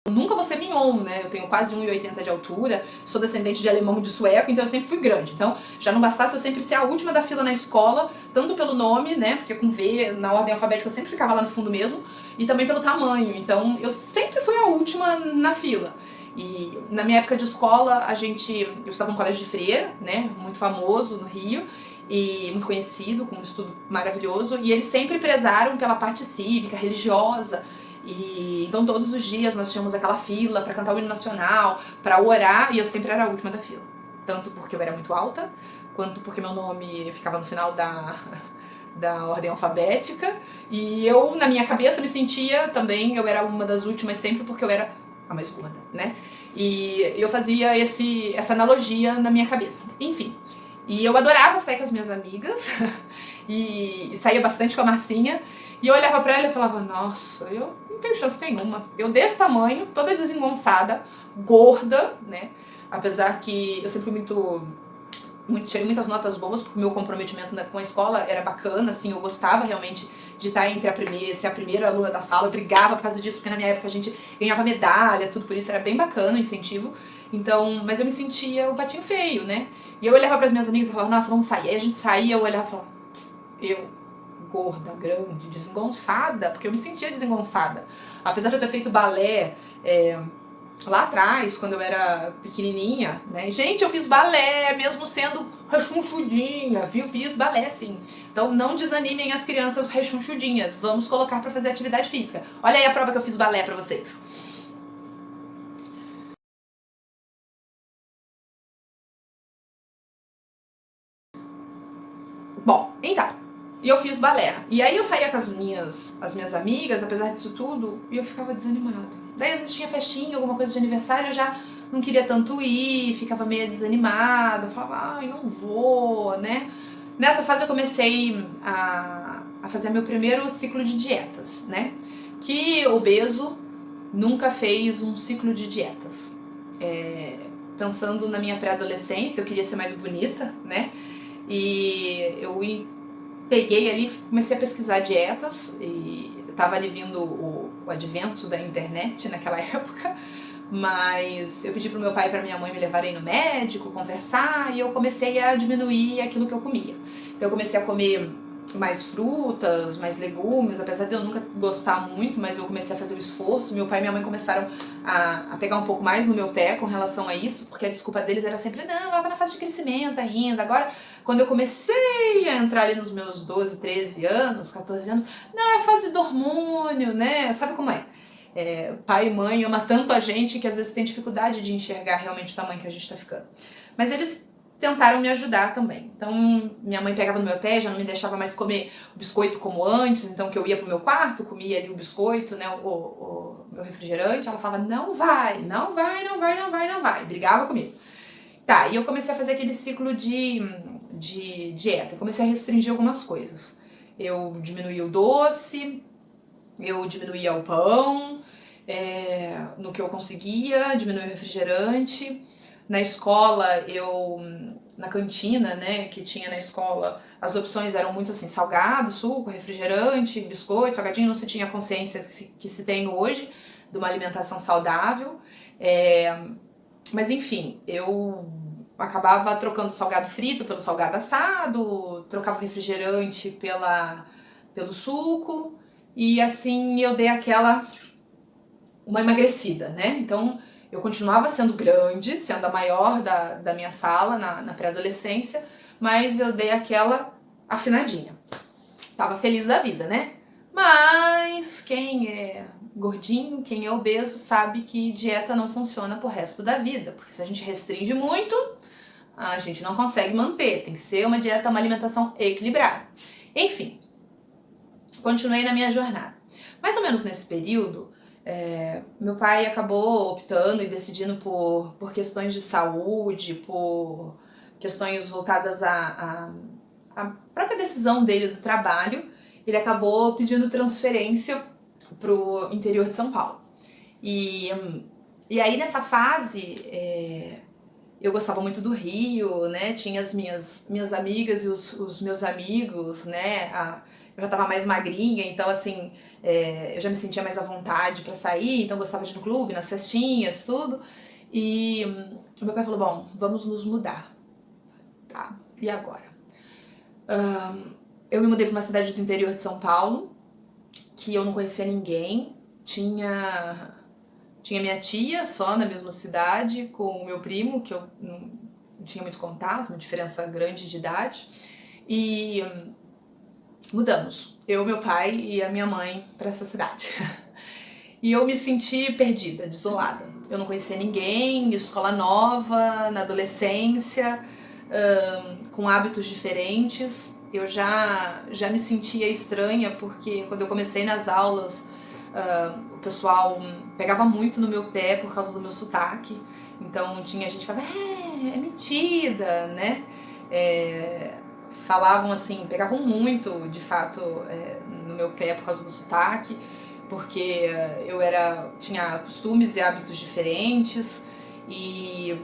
Eu nunca vou ser mignon, né? Eu tenho quase 1,80 de altura, sou descendente de alemão e de sueco, então eu sempre fui grande. Então já não bastasse eu sempre ser a última da fila na escola, tanto pelo nome, né? Porque com V, na ordem alfabética, eu sempre ficava lá no fundo mesmo, e também pelo tamanho. Então eu sempre fui a última na fila. E na minha época de escola, eu estava no colégio de freira, né? Muito famoso no Rio, e muito conhecido, com um estudo maravilhoso, e eles sempre prezaram pela parte cívica, religiosa. E então todos os dias nós tínhamos aquela fila para cantar o hino nacional, para orar, e eu sempre era a última da fila. Tanto porque eu era muito alta, quanto porque meu nome ficava no final da ordem alfabética. E eu, na minha cabeça, me sentia também, eu era uma das últimas sempre porque eu era a mais gorda, né? E eu fazia essa analogia na minha cabeça. Enfim. E eu adorava sair com as minhas amigas, e saía bastante com a Marcinha, e eu olhava pra ela e falava, nossa, eu não tenho chance nenhuma. Eu desse tamanho, toda desengonçada, gorda, né? Apesar que eu sempre fui tirei muitas notas boas, porque o meu comprometimento com a escola era bacana, assim, eu gostava realmente de estar ser a primeira aluna da sala, eu brigava por causa disso, porque na minha época a gente ganhava medalha, tudo por isso, era bem bacana o incentivo. Então, mas eu me sentia o patinho feio, né? E eu olhava pras minhas amigas e falava, nossa, vamos sair. Aí a gente saía, eu olhava e falava, eu, gorda, grande, desengonçada, porque eu me sentia desengonçada. Apesar de eu ter feito balé lá atrás, quando eu era pequenininha, né? Gente, eu fiz balé, mesmo sendo rechonchudinha, viu? Fiz balé, sim. Então não desanimem as crianças rechonchudinhas. Vamos colocar pra fazer atividade física. Olha aí a prova que eu fiz balé pra vocês. Bom, então, e eu fiz balé. E aí eu saía com as minhas amigas, apesar disso tudo, e eu ficava desanimada. Daí às vezes tinha festinha, alguma coisa de aniversário, eu já não queria tanto ir, ficava meio desanimada, falava, ai, não vou, né? Nessa fase eu comecei a fazer meu primeiro ciclo de dietas, né? Que obeso nunca fez um ciclo de dietas. Pensando na minha pré-adolescência, eu queria ser mais bonita, né? E eu peguei ali, comecei a pesquisar dietas, e tava ali vindo o advento da internet naquela época, mas eu pedi pro meu pai e pra minha mãe me levarem no médico, conversar, e eu comecei a diminuir aquilo que eu comia. Então eu comecei a comer mais frutas, mais legumes, apesar de eu nunca gostar muito, mas eu comecei a fazer o esforço. Meu pai e minha mãe começaram a pegar um pouco mais no meu pé com relação a isso, porque a desculpa deles era sempre, não, ela tá na fase de crescimento ainda. Agora, quando eu comecei a entrar ali nos meus 12, 13 anos, 14 anos, não, é a fase do hormônio, né? Sabe como é? Pai e mãe ama tanto a gente que às vezes tem dificuldade de enxergar realmente o tamanho que a gente tá ficando. Mas eles tentaram me ajudar também. Então, minha mãe pegava no meu pé, já não me deixava mais comer o biscoito como antes, então que eu ia pro meu quarto, comia ali o biscoito, né, o meu refrigerante, ela falava, não vai, não vai, não vai, não vai, não vai, brigava comigo. Tá, e eu comecei a fazer aquele ciclo de dieta, comecei a restringir algumas coisas. Eu diminuía o doce, eu diminuía o pão, no que eu conseguia, diminuía o refrigerante. Na escola, na cantina, né, que tinha na escola, as opções eram muito assim, salgado, suco, refrigerante, biscoito, salgadinho, não se tinha a consciência que se tem hoje de uma alimentação saudável. Mas enfim, eu acabava trocando o salgado frito pelo salgado assado, trocava o refrigerante pelo suco, e assim eu dei uma emagrecida, né? Então eu continuava sendo grande, sendo a maior da minha sala na pré-adolescência, mas eu dei aquela afinadinha. Tava feliz da vida, né? Mas quem é gordinho, quem é obeso, sabe que dieta não funciona pro resto da vida, porque se a gente restringe muito, a gente não consegue manter. Tem que ser uma dieta, uma alimentação equilibrada. Enfim, continuei na minha jornada. Mais ou menos nesse período, meu pai acabou optando e decidindo por questões de saúde, por questões voltadas à própria decisão dele do trabalho. Ele acabou pedindo transferência pro interior de São Paulo. E aí nessa fase, eu gostava muito do Rio, né? Tinha as minhas amigas e os meus amigos, né? eu já tava mais magrinha, então assim, eu já me sentia mais à vontade pra sair, então gostava de ir no clube, nas festinhas, tudo. E o meu pai falou, bom, vamos nos mudar, tá? E agora? Eu me mudei pra uma cidade do interior de São Paulo, que eu não conhecia ninguém, tinha minha tia só na mesma cidade, com o meu primo, que eu não tinha muito contato, uma diferença grande de idade. E mudamos, eu, meu pai e a minha mãe, pra essa cidade. E eu me senti perdida, desolada. Eu não conhecia ninguém, escola nova, na adolescência, com hábitos diferentes. Eu já me sentia estranha porque quando eu comecei nas aulas, o pessoal pegava muito no meu pé por causa do meu sotaque. Então tinha gente que falava, é metida, né? Falavam assim, pegavam muito, de fato, no meu pé por causa do sotaque, porque tinha costumes e hábitos diferentes, e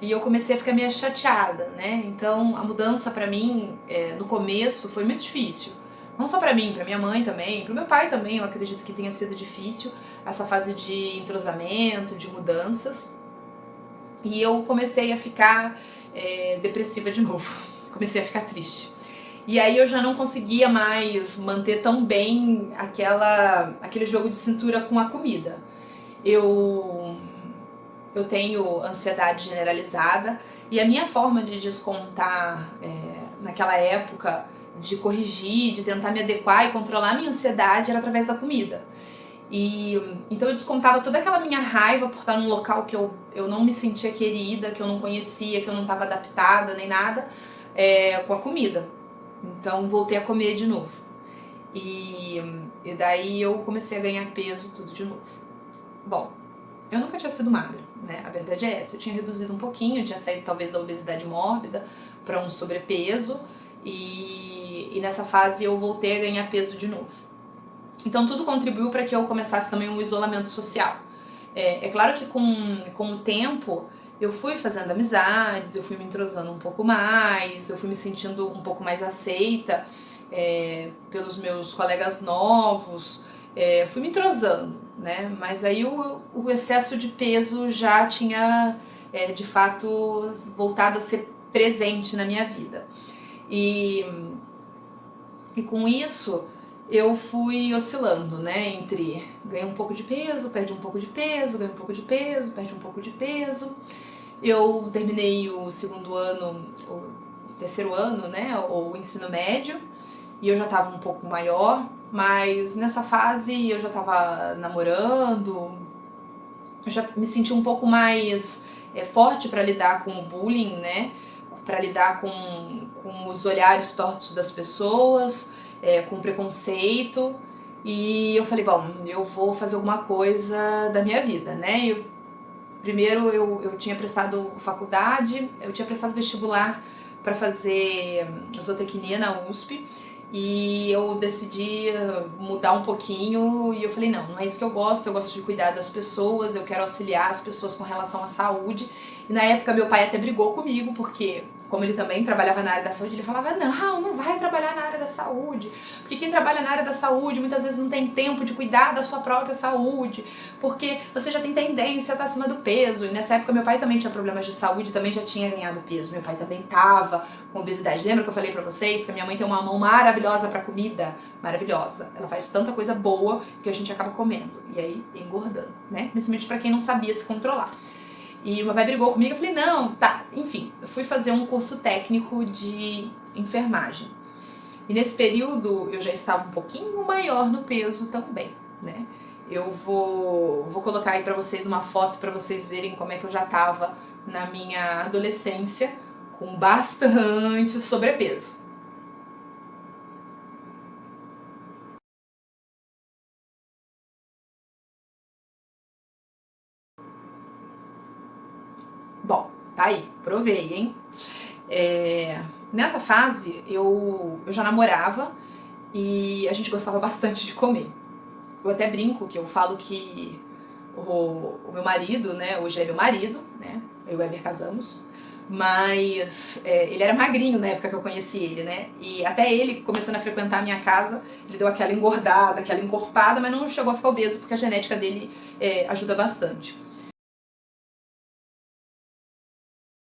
eu comecei a ficar meio chateada, né? Então a mudança pra mim, no começo, foi muito difícil. Não só pra mim, pra minha mãe também, pro meu pai também, eu acredito que tenha sido difícil essa fase de entrosamento, de mudanças. E eu comecei a ficar depressiva de novo. Comecei a ficar triste. E aí eu já não conseguia mais manter tão bem aquele jogo de cintura com a comida. Eu tenho ansiedade generalizada e a minha forma de descontar naquela época, de corrigir, de tentar me adequar e controlar a minha ansiedade era através da comida. Então eu descontava toda aquela minha raiva por estar num local que eu não me sentia querida, que eu não conhecia, que eu não estava adaptada nem nada, com a comida. Então voltei a comer de novo. E daí eu comecei a ganhar peso tudo de novo. Bom, eu nunca tinha sido magra, né? A verdade é essa. Eu tinha reduzido um pouquinho, eu tinha saído talvez da obesidade mórbida para um sobrepeso. E nessa fase eu voltei a ganhar peso de novo. Então tudo contribuiu para que eu começasse também um isolamento social. É claro que com o tempo eu fui fazendo amizades, eu fui me entrosando um pouco mais, eu fui me sentindo um pouco mais aceita pelos meus colegas novos, fui me entrosando, né? Mas aí o excesso de peso já tinha de fato voltado a ser presente na minha vida. E com isso eu fui oscilando, né, entre ganha um pouco de peso, perde um pouco de peso, ganha um pouco de peso, perde um pouco de peso. Eu terminei o terceiro ano, né, o ensino médio, e eu já tava um pouco maior, mas nessa fase eu já tava namorando, eu já me senti um pouco mais forte para lidar com o bullying, né, para lidar com os olhares tortos das pessoas, com preconceito. E eu falei, bom, eu vou fazer alguma coisa da minha vida, né? Primeiro eu tinha prestado faculdade, eu tinha prestado vestibular para fazer zootecnia na USP, e eu decidi mudar um pouquinho e eu falei, não é isso que eu gosto de cuidar das pessoas, eu quero auxiliar as pessoas com relação à saúde. E na época meu pai até brigou comigo, porque como ele também trabalhava na área da saúde, ele falava, não vai trabalhar na área da saúde, porque quem trabalha na área da saúde muitas vezes não tem tempo de cuidar da sua própria saúde, porque você já tem tendência a estar acima do peso. E nessa época meu pai também tinha problemas de saúde, também já tinha ganhado peso, meu pai também tava com obesidade. Lembra que eu falei pra vocês que a minha mãe tem uma mão maravilhosa pra comida? Maravilhosa. Ela faz tanta coisa boa que a gente acaba comendo, e aí engordando, né? Principalmente pra quem não sabia se controlar. E o meu pai brigou comigo, eu falei, não, tá, enfim, eu fui fazer um curso técnico de enfermagem. E nesse período eu já estava um pouquinho maior no peso também, né? Eu vou colocar aí pra vocês uma foto pra vocês verem como é que eu já tava na minha adolescência, com bastante sobrepeso. Bom, tá aí, provei, hein? Nessa fase eu já namorava e a gente gostava bastante de comer. Eu até brinco que eu falo que o meu marido, né, hoje é meu marido, né, eu e o Weber casamos, Mas ele era magrinho na época que eu conheci ele, né? E até ele, começando a frequentar a minha casa, ele deu aquela engordada, aquela encorpada, mas não chegou a ficar obeso, porque a genética dele ajuda bastante.